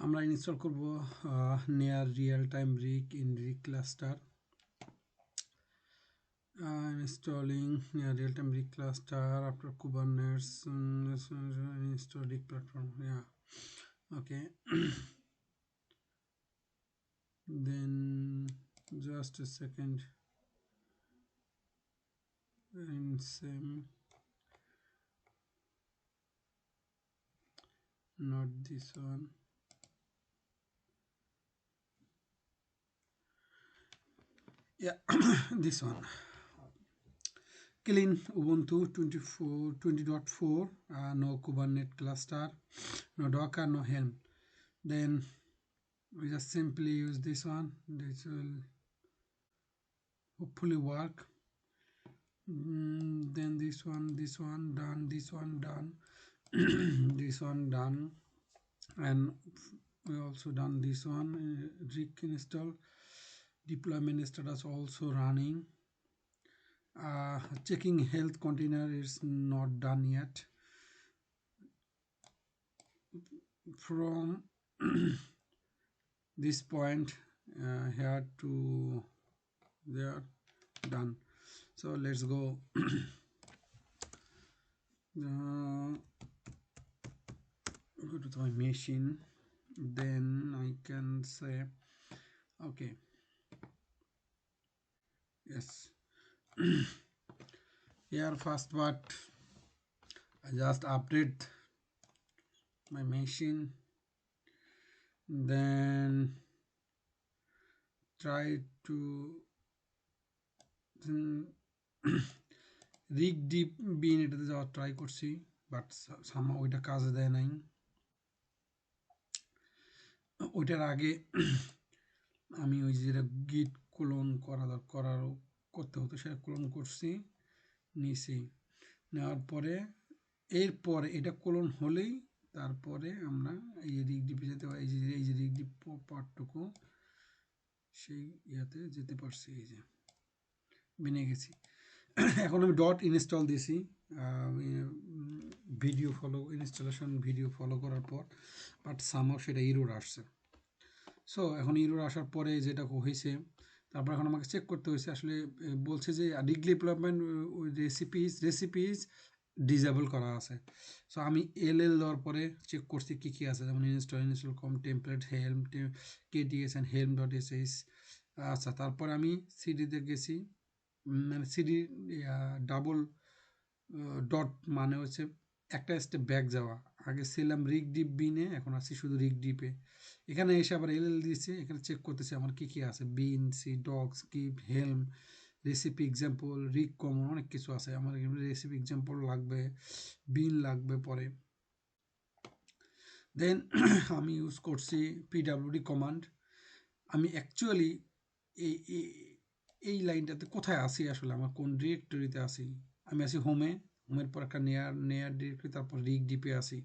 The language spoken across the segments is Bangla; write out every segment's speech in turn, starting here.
আমরা ইনস্টল করব near real time rig in rig cluster. Installing near real time rig cluster after Kubernetes install rig platform. Yeah, okay. Then just a second. And same, not this one. Yeah, this one. Clean Ubuntu 20.4, no Kubernetes cluster, no Docker, no Helm. Then we just simply use this one. This will hopefully work. Then this one done, this one done. This one done, and we also done this one. Rig install, deployment status also running. Checking health container is not done yet. From this point here to there, done. So let's go. Go to my machine, then I can say okay, yes. Here first part, I just update my machine, then try to rig deep bin এটাতে যাওয়ার ট্রাই করছি, বাট সামহাও ওইটা কাজে দেয় নাই। ওইটার আগে আমি ওই যেটা গিট ক্লোন করতে হতো সেটা ক্লোন করছি, নিছি। নেওয়ার পরে এরপরে এটা ক্লোন হলেই তারপরে আমরা এই যে রিগ ডিপে যেতে পারি। এই যে রিগ ডিপ পার্টটুকু সেই ইয়াতে যেতে পারছি, এই যে বিনে গেছি। এখন আমি ডট ইনস্টল দিছি ভিডিও ইনস্টলেশন ভিডিও ফলো করার পর, বাট সামহাও সেটা ইরর আসছে। সো এখন ইরর আসার পরে যেটা হয়েছে, তারপর এখন আমাকে চেক করতে হয়েছে। আসলে বলছে যে রিগ ডেভেলপমেন্ট রেসিপিজ ডিজেবল করা আছে। সো আমি এল দেওয়ার পরে চেক করছি কী কী আছে, যেমন install com template helm KTS and helm dot SS. আচ্ছা, তারপরে আমি সিডিতে গেছি, মানে সিডি ডাবল ডট মানে হচ্ছে একটা স্টেপ ব্যাক যাওয়া। আগে ছিলাম রিগ ডিপ বিনে, এখন আসছি শুধু রিগ ডিপে। এখানে এসে আবার এল দিয়েছে, এখানে চেক করতেছে আমার কী কী আছে, bin, C, dog, skip, helm, recipe example, rig common, অনেক কিছু আছে। আমার রেসিপি এক্সাম্পল লাগবে, বিন লাগবে পরে। দেন আমি ইউজ করছি পিডাব্লিউডি কমান্ড। আমি অ্যাকচুয়ালি এই লাইনটাতে কোথায় আসি, আসলে আমার কোন ডিরেক্টরিতে আসি? আমি আসি হোমের পর একটা নেয়ার ডিরেক্টরি, তারপর রিগ ডিপে আসি।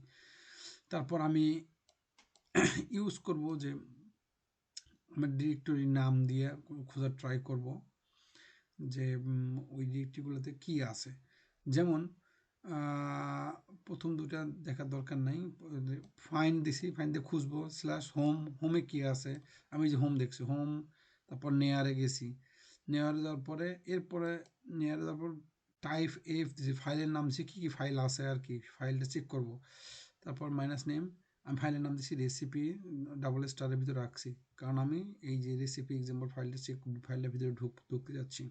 তারপর আমি ইউজ করব যে আমার ডিরেক্টরির নাম দিয়ে খোঁজার ট্রাই করব যে ওই ডিরেক্টরিগুলোতে কী আছে। যেমন প্রথম দুটা দেখার দরকার নাই, ফাইন্ড দিছি, ফাইন্ড দিয়ে খুঁজবো হোমে কী আছে। আমি যে হোম দেখছি, হোম, তারপর নেয়ারে গেছি, নেয়ারে যাওয়ার পরে নেয়ারে যাওয়ার পর টাইপ এফ দিছি, ফাইলের নাম দিছি, কী কী ফাইল আছে আর কি, ফাইলটা চেক করব। তারপর মাইনাস নেম, আমি ফাইলের নাম দিছি রেসিপি, ডাবল স্টারের ভিতরে রাখছি, কারণ আমি এই যে রেসিপি এক্সাম্পল ফাইলটার ভিতরে ঢুকতে যাচ্ছি।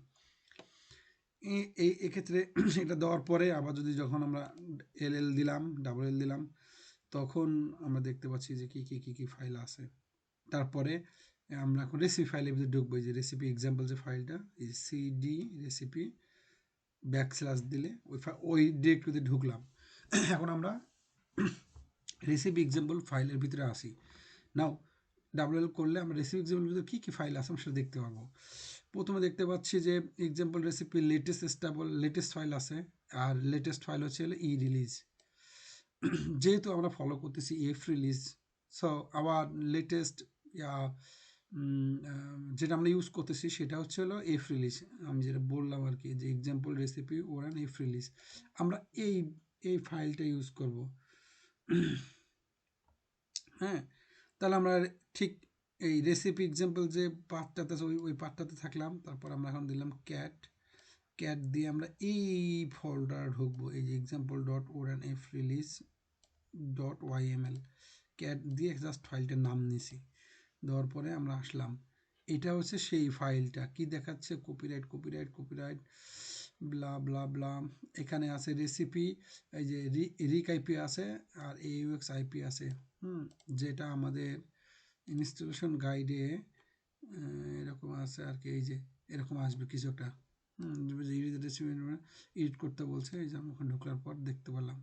এক্ষেত্রে এটা দেওয়ার পরে আবার যখন আমরা এল দিলাম, ডাবল এল দিলাম, তখন আমরা দেখতে পাচ্ছি যে কী ফাইল আছে। তারপরে আমরা এখন রেসিপি ফাইলের ভিতরে ঢুকবো, যে রেসিপি এক্সাম্পল যে ফাইলটা, এই সিডি রেসিপি ব্যাকস্ল্যাশ দিলে ওই ডিরেক্টরিতে ঢুকলাম। এখন আমরা রেসিপি এক্সাম্পল ফাইলের ভিতরে আসি। নাও ডাবল এল করলে আমরা রেসিপি এক্সাম্পলের ভিতরে কী ফাইল আছে আমরা সেটা দেখতে পাবো। প্রথমে দেখতে পাচ্ছি যে এক্সাম্পল রেসিপি লেটেস্ট ফাইল আছে, আর লেটেস্ট ফাইল হচ্ছে ই রিলিজ। যেহেতু আমরা ফলো করতেছি এফ রিলিজ, সো আবার লেটেস্ট যেটা আমরা ইউজ করতেছি সেটা হচ্ছে হলো এফ রিলিজ। আমি যেটা বললাম আর কি, যে example recipe ORAN F release, আমরা এই ফাইলটা ইউজ করব। হ্যাঁ, তাহলে আমরা ঠিক এই রেসিপি এক্সাম্পল যে পার্টটাতে আছে ওই পার্টটাতে থাকলাম। তারপর আমরা এখন দিলাম ক্যাট দিয়ে আমরা এই ফোল্ডার ঢুকবো, এই যে example dot ORAN F release dot YML cat দিয়ে জাস্ট ফাইলটার নাম নিছি। দেওয়ার পরে আমরা আসলাম, এটা হচ্ছে সেই ফাইলটা কি দেখাচ্ছে, কপিরাইট ব্লা ব্লা ব্লা। এখানে আছে রেসিপি, এই যে রিক আইপি আছে আর AUX আইপি আছে, যেটা আমাদের ইনস্টলেশন গাইডে এরকম আছে আর কি। এই যে এরকম আসবে কিছু একটা, রেসিপি এডিট করতে বলছে। এই যে আমরা ওখানে ঢোকার পর দেখতে পেলাম।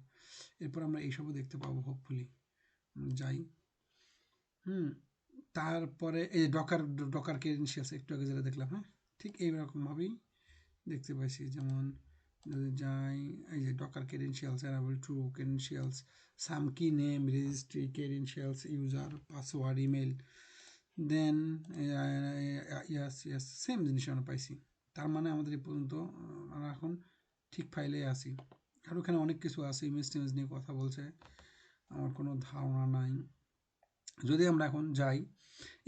এরপর আমরা এইসবও দেখতে পাবো হোপফুলি। যাই, তারপরে এই যে ডকার ক্রেডেনশিয়ালস একটু আগে যেটা দেখলাম, হ্যাঁ ঠিক এইরকমভাবেই দেখতে পাইছি। যেমন যদি যাই, এই যে docker credentials enable to credentials some key name registry credentials user password email, then yes same জিনিস আমরা পাইছি। তার মানে আমাদের এই পর্যন্ত আমরা এখন ঠিক ফাইলে আসি। আর ওখানে অনেক কিছু আছে, ইমেজ টিমেজ নিয়ে কথা বলছে, আমার কোনো ধারণা নাই। যদি আমরা এখন যাই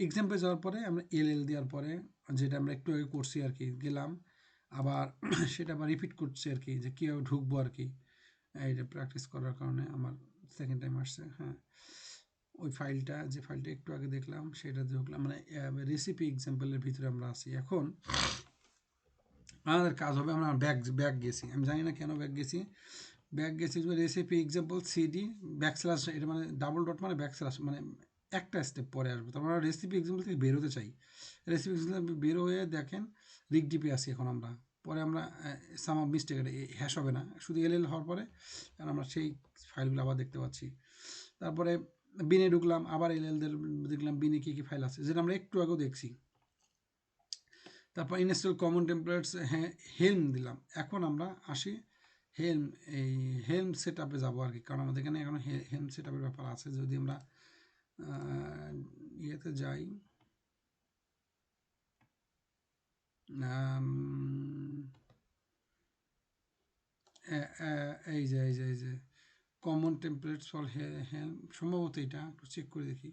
এক্সাম্পল যাওয়ার পরে আমরা এল দেওয়ার পরে যেটা আমরা একটু আগে করছি আর কি, গেলাম আবার সেটা আবার রিপিট করছি আর কি, যে কীভাবে ঢুকবো আর কি। এইটা প্র্যাকটিস করার কারণে আমার সেকেন্ড টাইম আসছে। হ্যাঁ, ওই ফাইলটা যে ফাইলটা একটু আগে দেখলাম সেটা ঢুকলাম, মানে রেসিপি এক্সাম্পলের ভিতরে আমরা আছি। এখন আমাদের কাজ হবে, আমরা ব্যাক গেছি, আমি জানি না কেন ব্যাক গেছি রেসিপি এক্সাম্পল সিডি ব্যাকস্ল্যাশ, এটা মানে ডাবল ডট মানে ব্যাকস্ল্যাশ, মানে একটা স্টেপ পরে আসবে। তারপর আমরা রেসিপি এক্সাম্পল থেকে বেরোতে চাই, রেসিপি এক্সাম্পল বেরো হয়ে দেখেন রিক ডিপে আসি এখন আমরা। পরে আমরা সাম অফ মিস্টেক, এটা হ্যাশ হবে না, শুধু এল হওয়ার পরে আমরা সেই ফাইলগুলো আবার দেখতে পাচ্ছি। তারপরে বিনে ঢুকলাম, আবার এল দেখলাম বিনে কী কী ফাইল আছে, যেটা আমরা একটু আগেও দেখছি। তারপর ইনস্টল কমন টেমপ্লেটস, হ্যাঁ হেলম দিলাম। এখন আমরা আসি হেলম সেট আপে যাবো আর কি, কারণ আমাদের এখানে এখন হেলম সেট আপের ব্যাপার আছে। যদি আমরা ইয়েতে যাই, এই যে কমন টেমপ্লেটস ফর হেলম, সম্ভবত এটা একটু চেক করে দেখি।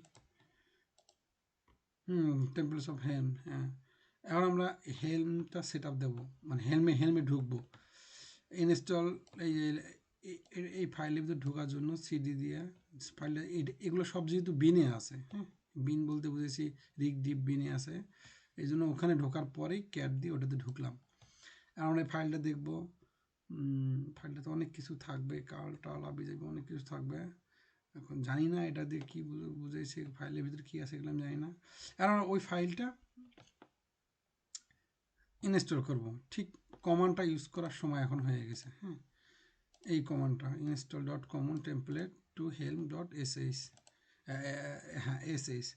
টেমপ্লেটস অফ হেলম, হ্যাঁ। এখন আমরা হেলমটা সেট আপ দেবো, মানে হেলমে ঢুকবো। ইনস্টল এই ফাইলের ভিতরে ঢোকার জন্য সিডি দিয়ে ফাইলটা, এগুলো সব যেহেতু বিনে আছে, হ্যাঁ বিন বলতে বুঝেছি রিক ডিপ বিনে আছে, এই জন্য ওখানে ঢোকার পরেই ক্যাট দিয়ে ওটাতে ঢুকলাম। আর আমরা এই ফাইলটা দেখবো, ফাইলটাতে অনেক কিছু থাকবে, কাল টাল আবিজাবি অনেক কিছু থাকবে। এখন জানি না এটা দিয়ে কী বুঝেছে, ফাইলের ভিতরে কী আছে এগুলো আমি জানি না। আর আমরা ওই ফাইলটা ইনস্টল করব, ঠিক কমান্ডটা ইউজ করার সময় এখন হয়ে গেছে। হ্যাঁ, এই কমান্ডটা install dot common template to helm dot SH, হ্যাঁ এসএইচ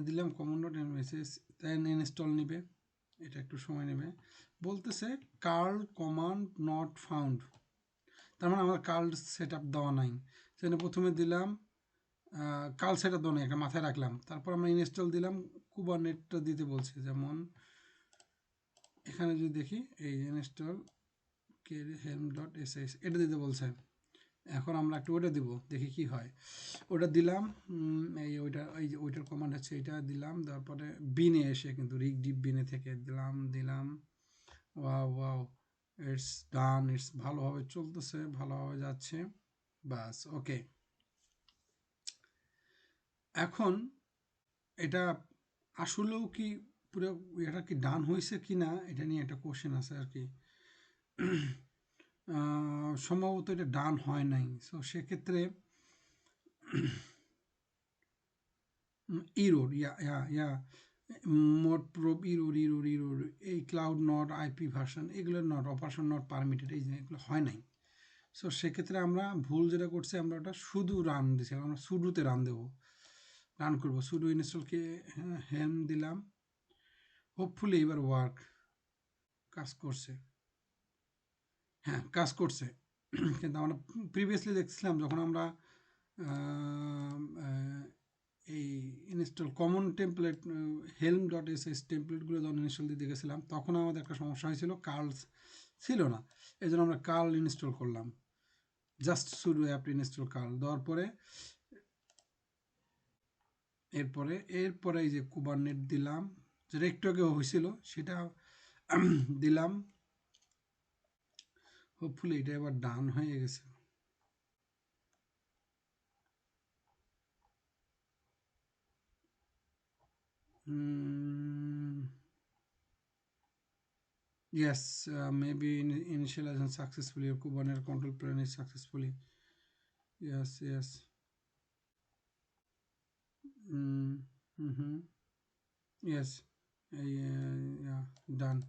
দিলাম, common dot SH, then install নেবে, এটা একটু সময় নেবে। বলতেছে কার্ল কমান্ড নট ফাউন্ড, তার মানে আমার কার্ল সেট আপ দেওয়া নাই। সেখানে প্রথমে দিলাম কার্ল সেট আপ দেওয়া নাই, একটা মাথায় রাখলাম। তারপর আমরা ইনস্টল দিলাম, কুবারনেটটা দিতে বলছে, যেমন এখানে যদি দেখি এই ইনস্টল হেলম ডট এসএইচ এটা দিতে বলছে। এখন আমরা একটু ওটা দিব, দেখি কি হয়। ওটা দিলাম, এই যে ওইটার কমান্ড আছে, এটা দিলাম। তারপরে বিনে এসে কিন্তু রিক ডিপ বিনে থেকে দিলাম। ওয়াও ইটস ডান, ইটস ভালোভাবে চলতেছে, ভালোভাবে যাচ্ছে, বাস ওকে। এখন এটা আসলেও কি পুরো এটা কি ডান হয়েছে কি না, এটা নিয়ে একটা কোশ্চেন আছে আর কি। সম্ভবত এটা ডান হয় নাই। সো সেক্ষেত্রে ইরোর ইয়া মোড প্রোব ইরোর এই ক্লাউড নট আইপি ভার্সন এগুলো নট অপারেশন নট পারমিটেড, এই এগুলো হয় নাই। সো সেক্ষেত্রে আমরা ভুল যেটা করছি, আমরা ওটা শুধু রান দিচ্ছি, আমরা সুডুতে রান দেবো, রান করবো। সুডু ইনস্টলকে হেম দিলাম, হোপফুলি এবার কাজ করছে, হ্যাঁ কাজ করছে। কিন্তু আমরা প্রিভিয়াসলি দেখছিলাম যখন আমরা এই install common template helm dot SS টেমপ্লেটগুলো যখন ইনস্টল দিয়ে দেখেছিলাম, তখন আমাদের একটা সমস্যা হয়েছিল, কার্ল ছিল না। এই জন্য আমরা কার্ল ইনস্টল করলাম, just sudo apt install curl দেওয়ার পরে এরপরে এই যে কুবারনেট দিলাম, যেটা একটু আগে হয়েছিল সেটা দিলাম। হোপফুলি এটা এবার ডান হয়ে গেছে। Yes, maybe initialization successfully, or Kubernetes control plane is successfully. Yes. Mm-hmm. Yes. Yeah, done.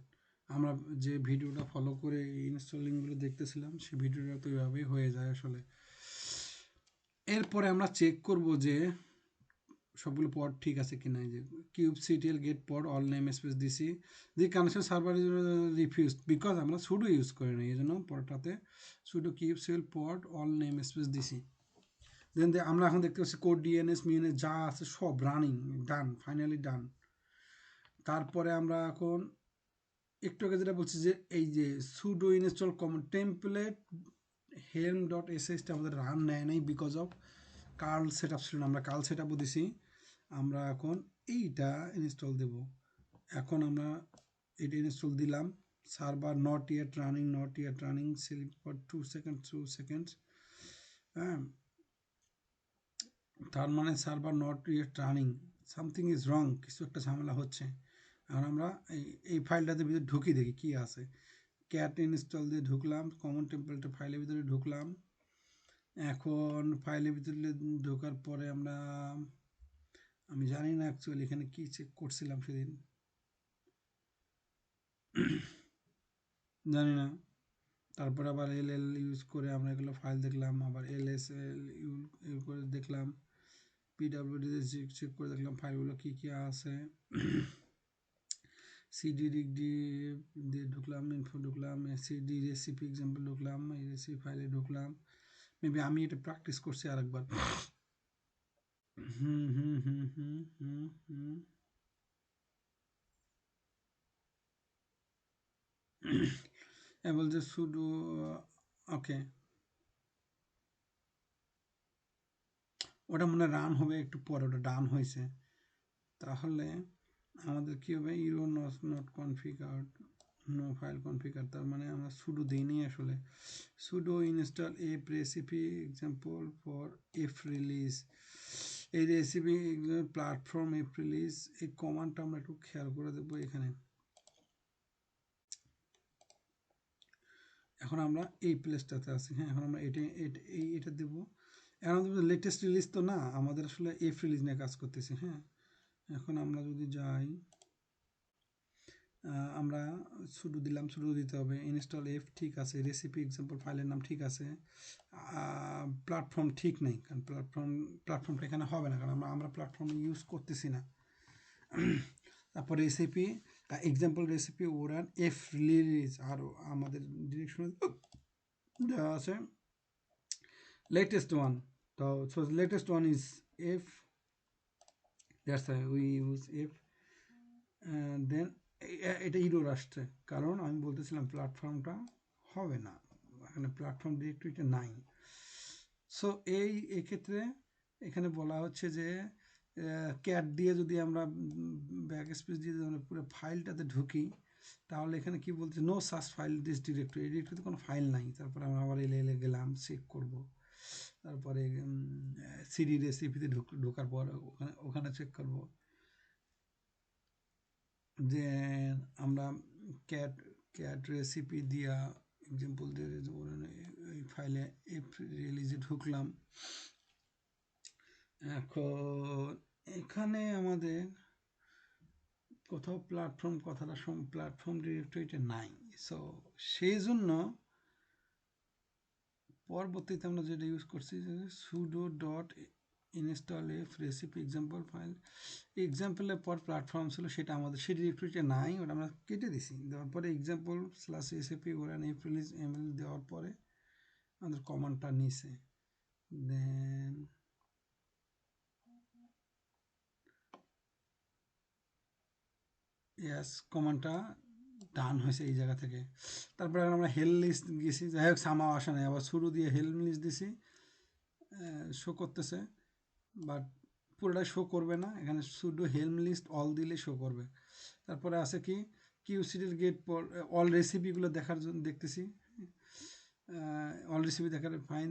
আমরা যে ভিডিওটা ফলো করে ইনস্টলিংগুলো দেখতেছিলাম সেই ভিডিওটা তো এইভাবেই হয়ে যায় আসলে। এরপরে আমরা চেক করব যে সবগুলো পড ঠিক আছে কিনা। এই যে kubectl get pod all name space দিছি, the connection server is refuse because আমরা সুডো ইউজ করি না, এই জন্য পডটাতে sudo kubectl pod all name space দিছি। দেন আমরা এখন দেখতে পাচ্ছি কোড ডিএনএস মিএনএস যা আছে সব রানিং, ডান, ফাইনালি ডান। তারপরে আমরা এখন একটু আগে যেটা বলছি যে এই যে pseudo install common template helm.sh আমাদের রান নেয় নাই because of curl set up ছিল না, আমরা কার্ল সেট আপও দিছি। আমরা এখন এইটা ইনস্টল দেব। এখন আমরা এটা ইনস্টল দিলাম, server not yet running selling for 2 seconds. হ্যাঁ, তার মানে server not yet running, something is wrong, কিছু একটা ঝামেলা হচ্ছে। এখন আমরা এই ফাইলটাতে ভিতরে ঢুকি, দেখি কি আছে। ক্যাট ইনস্টল দিয়ে ঢুকলাম, কমন টেম্পলেটের ফাইলের ভিতরে ঢুকলাম। এখন ফাইলের ভিতরে ঢোকার পরে আমি জানি না অ্যাকচুয়ালি এখানে কি চেক করছিলাম সেদিন, জানি না। তারপর আবার এল ইউজ করে আমরা এগুলো ফাইল দেখলাম, আবার এলএস ইউজ করে দেখলাম, পিডাব্লিউডি চেক করে দেখলাম ফাইলগুলো কী কী আছে। সিডি রিগডি দিয়ে ঢুকলাম, ইনফো ঢুকলাম, সিডি রেসিপি এক্সাম্পল ঢুকলাম, এই রেসিপি ফাইলে ঢুকলাম। মেবি আমি এটা প্র্যাকটিস করছি আরেকবার। বলছে সুডো, ওকে, ওটা মনে রান হবে একটু পরে, ওটা ডান হয়েছে। তাহলে আমাদের কী হবে, you're not configure, no file configure, তার মানে আমরা সুডো দিইনি আসলে। Sudo install F recipe example for F release, এই রেসিপি প্ল্যাটফর্ম এফ রিলিজ, এই কমান্ডটা আমরা একটু খেয়াল করে দেখবো এখানে। এখন আমরা এই প্লেসটাতে আছি, হ্যাঁ, এখন আমরা এটা দেবো। এখন আমাদের লেটেস্ট রিলিজ তো না, আমাদের আসলে এফ রিলিজ নিয়ে কাজ করতেছি। হ্যাঁ, এখন আমরা যদি যাই, আমরা সুডো দিলাম, সুডো দিতে হবে, ইনস্টল এফ ঠিক আছে, রেসিপি এক্সাম্পল ফাইলের নাম ঠিক আছে, প্ল্যাটফর্ম ঠিক নেই, কারণ প্ল্যাটফর্মটা এখানে হবে না, কারণ আমরা প্ল্যাটফর্ম ইউজ করতেছি না। তারপর recipe example recipe ORAN F release, আর আমাদের ডিরেকশনাল দেওয়া আছে latest one, so latest one is f, that's why we use f. দেন এটা ইরোর আসছে, কারণ আমি বলতেছিলাম প্ল্যাটফর্মটা হবে না, এখানে প্ল্যাটফর্ম ডিরেক্টরিটা নাই। সো এক্ষেত্রে এখানে বলা হচ্ছে যে ক্যাট দিয়ে যদি আমরা ব্যাক স্পেস দিয়ে যদি আমরা পুরো ফাইলটাতে ঢুকি, তাহলে এখানে কি বলছে, no search file this directory, এই ডিরেক্টরিতে কোনো ফাইল নাই। তারপরে আমরা আবার এলে গেলাম, চেক করব। তারপরে সিডি রেসিপিতে ঢোকার পর ওখানে চেক করব যে আমরা ক্যাট রেসিপি দিয়া এক্সাম্পল দিয়ে এই ফাইলে রিলিজে ঢুকলাম। এখন এখানে আমাদের কোথাও প্ল্যাটফর্ম ডিরেক্টরিটা নাই। সো সেই জন্য পরবর্তীতে আমরা যেটা ইউজ করছি যে sudo dot install F recipe example file, এক্সাম্পলের পর প্ল্যাটফর্ম ছিল, সেটা আমাদের সেই ডিরেক্টরিটা নাই, ওটা আমরা কেটে দিছি। দেওয়ার পরে example slash recipe ORAN F release ML দেওয়ার পরে আমাদের কমান্ডটা নিছে। দেন ইয়াস, কমান্ডটা ডান হয়েছে এই জায়গা থেকে। তারপরে আমরা হেল লিস্ট গেছি, যাই হোক সামাও আসে নাই, আবার শুরু দিয়ে হেল লিস্ট দিছি, শো করতেছে, বাট পুরোটা শো করবে না, এখানে সুডো হেল্প লিস্ট অল দিলে শো করবে। তারপরে আছে কি কিউসিডির গেট পর অল রেসিপিগুলো দেখার জন্য দেখতেছি, অল রেসিপি দেখার ফাইন,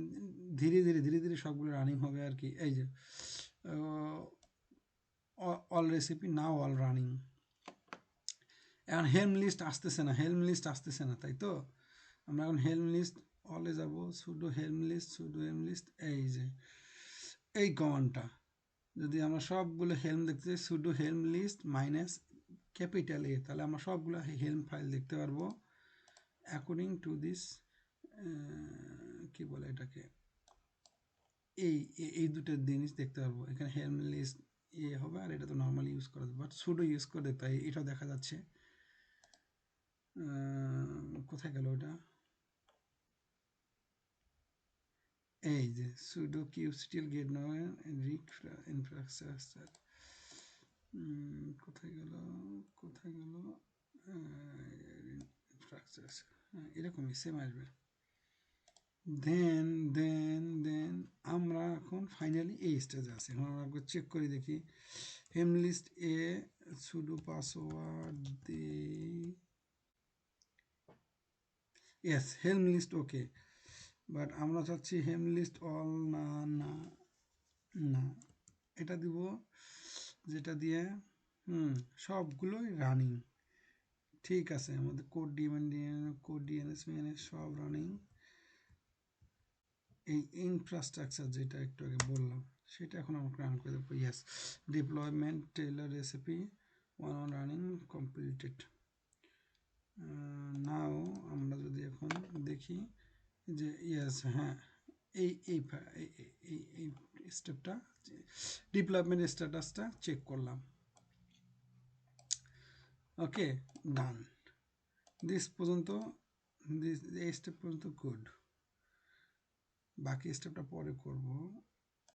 ধীরে ধীরে ধীরে ধীরে সবগুলো রানিং হবে আর কি। এই যে অল রেসিপি নাও অল রানিং। এখন হেল্প লিস্ট আসতেছে না, হেল্প লিস্ট আসতেছে না, তাই তো আমরা এখন হেল্প লিস্ট অলে যাব, sudo help list, sudo help list, এই যে এই কমান্ডটা যদি আমরা সবগুলো হেল্প দেখতে চাই, sudo help list minus capital A, তাহলে আমরা সবগুলো হেল্প ফাইল দেখতে পারবো অ্যাকর্ডিং টু দিস, কি বলে এটাকে, এই এই দুটো জিনিস দেখতে পারবো। এখানে হেল্প লিস্ট এ হবে, আর এটা তো নর্মালি ইউজ করা যাবে, বাট সুডো ইউজ করে তাই এটা দেখা যাচ্ছে। কোথায় গেল ওটা, এই যে সুডো কিউসিটিএল গেট নয় ইনফ্রাস্ট্রাকচার, কোথায় গেল কোথায় গেল, ইনফ্রাস্ট্রাকচার, এরকমই সেম আসবে। দেন দেন দেন আমরা এখন ফাইনালি এই স্টেজে আছি। এখন আমরা একবার চেক করে দেখি helm list A sudo password দিই, yes helm list okay, but আমরা চাচ্ছি হেম লিস্ট অল, না না না, এটা দিব যেটা দিয়ে সবগুলোই রানিং, ঠিক আছে। আমাদের কোড ডিএনএস মিএনএস সব রানিং। এই ইনফ্রাস্ট্রাকচার যেটা একটু আগে বললাম সেটা এখন আমাকে রান করে দেবো। Yes, deployment tailor recipe one running completed. Now আমরা যদি এখন দেখি যে ইয়েস, হ্যাঁ এই এই এই এই স্টেপটা ডিপ্লয়মেন্ট স্ট্যাটাসটা চেক করলাম, ওকে ডান। দিস পর্যন্ত, এই স্টেপ পর্যন্ত গুড, বাকি স্টেপটা পরে করব।